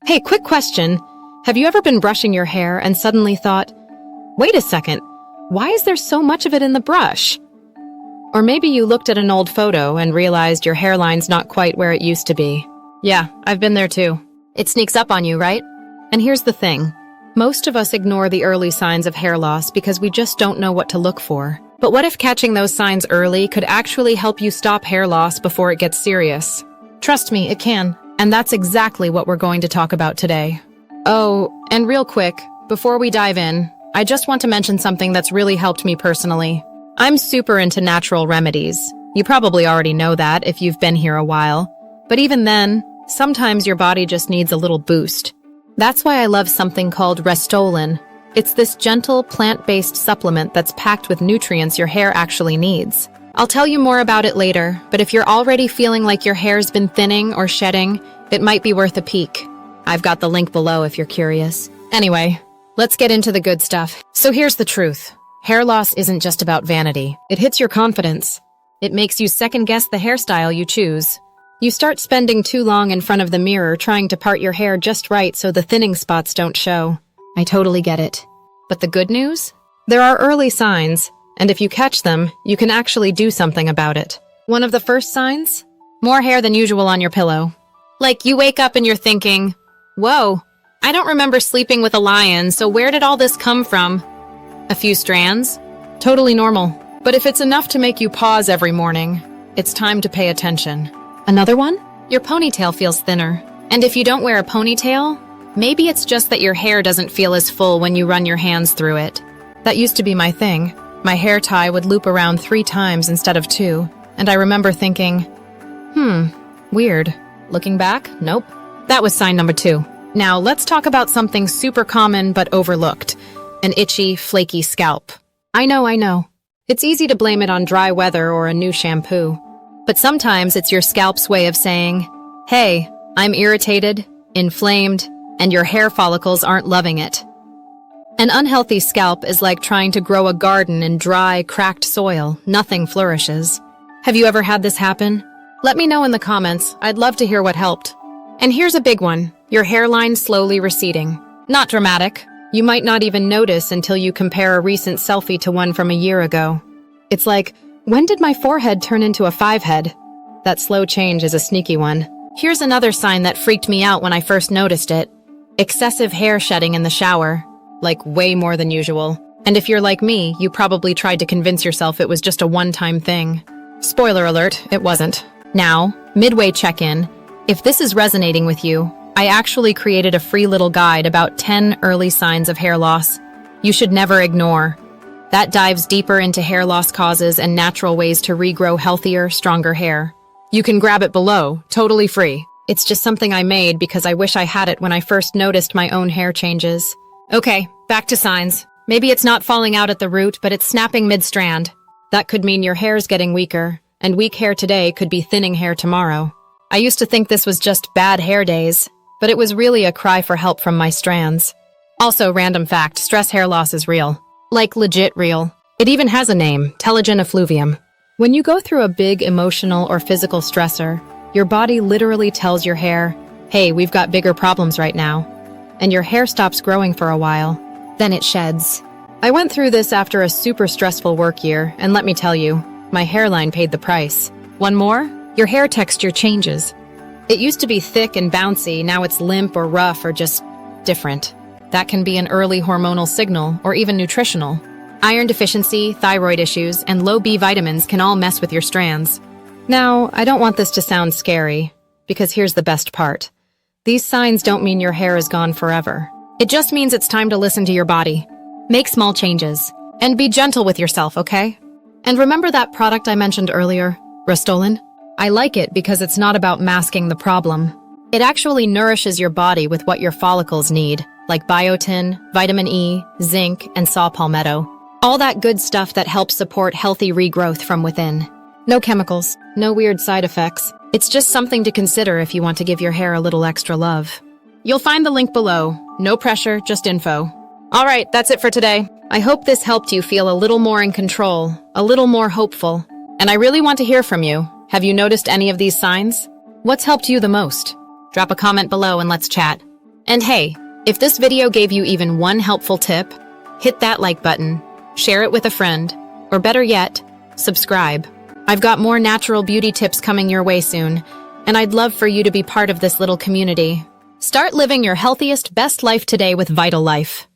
Hey, quick question. Have you ever been brushing your hair and suddenly thought, wait a second, why is there so much of it in the brush? Or maybe you looked at an old photo and realized your hairline's not quite where it used to be. Yeah, I've been there too. It sneaks up on you, right? And here's the thing. Most of us ignore the early signs of hair loss because we just don't know what to look for. But what if catching those signs early could actually help you stop hair loss before it gets serious? Trust me, it can. And that's exactly what we're going to talk about today. Oh, and real quick, before we dive in, I just want to mention something that's really helped me personally. I'm super into natural remedies. You probably already know that if you've been here a while. But even then, sometimes your body just needs a little boost. That's why I love something called Restolin. It's this gentle, plant-based supplement that's packed with nutrients your hair actually needs. I'll tell you more about it later, but if you're already feeling like your hair's been thinning or shedding, it might be worth a peek. I've got the link below if you're curious. Anyway, let's get into the good stuff. So here's the truth. Hair loss isn't just about vanity. It hits your confidence. It makes you second-guess the hairstyle you choose. You start spending too long in front of the mirror trying to part your hair just right so the thinning spots don't show. I totally get it. But the good news? There are early signs, and if you catch them, you can actually do something about it. One of the first signs? More hair than usual on your pillow. Like you wake up and you're thinking, whoa, I don't remember sleeping with a lion, so where did all this come from? A few strands? Totally normal. But if it's enough to make you pause every morning, it's time to pay attention. Another one? Your ponytail feels thinner. And if you don't wear a ponytail, maybe it's just that your hair doesn't feel as full when you run your hands through it. That used to be my thing. My hair tie would loop around 3 times instead of 2, and I remember thinking, weird. Looking back, nope. That was sign number 2. Now, let's talk about something super common but overlooked. An itchy, flaky scalp. I know. It's easy to blame it on dry weather or a new shampoo. But sometimes it's your scalp's way of saying, hey, I'm irritated, inflamed, and your hair follicles aren't loving it. An unhealthy scalp is like trying to grow a garden in dry, cracked soil. Nothing flourishes. Have you ever had this happen? Let me know in the comments. I'd love to hear what helped. And here's a big one. Your hairline slowly receding. Not dramatic. You might not even notice until you compare a recent selfie to one from a year ago. It's like, when did my forehead turn into a 5-head? That slow change is a sneaky one. Here's another sign that freaked me out when I first noticed it. Excessive hair shedding in the shower. Like way more than usual. And if you're like me, you probably tried to convince yourself it was just a one-time thing. Spoiler alert, it wasn't. Now, midway check-in. If this is resonating with you, I actually created a free little guide about 10 early signs of hair loss you should never ignore. That dives deeper into hair loss causes and natural ways to regrow healthier, stronger hair. You can grab it below, totally free. It's just something I made because I wish I had it when I first noticed my own hair changes. Okay, back to signs. Maybe it's not falling out at the root, but it's snapping mid-strand. That could mean your hair's getting weaker, and weak hair today could be thinning hair tomorrow. I used to think this was just bad hair days, but it was really a cry for help from my strands. Also, random fact, stress hair loss is real. Like legit real. It even has a name, telogen effluvium. When you go through a big emotional or physical stressor, your body literally tells your hair, hey, we've got bigger problems right now. And your hair stops growing for a while. Then it sheds. I went through this after a super stressful work year, and let me tell you, my hairline paid the price. One more? Your hair texture changes. It used to be thick and bouncy, now it's limp or rough or just different. That can be an early hormonal signal or even nutritional. Iron deficiency, thyroid issues, and low B vitamins can all mess with your strands. Now, I don't want this to sound scary, because here's the best part. These signs don't mean your hair is gone forever. It just means it's time to listen to your body. Make small changes, and be gentle with yourself, okay? And remember that product I mentioned earlier, Restolin? I like it because it's not about masking the problem. It actually nourishes your body with what your follicles need, like biotin, vitamin E, zinc, and saw palmetto. All that good stuff that helps support healthy regrowth from within. No chemicals, no weird side effects. It's just something to consider if you want to give your hair a little extra love. You'll find the link below. No pressure, just info. All right, that's it for today. I hope this helped you feel a little more in control, a little more hopeful. And I really want to hear from you. Have you noticed any of these signs? What's helped you the most? Drop a comment below and let's chat. And hey, if this video gave you even one helpful tip, hit that like button, share it with a friend, or better yet, subscribe. I've got more natural beauty tips coming your way soon, and I'd love for you to be part of this little community. Start living your healthiest, best life today with Vital Life.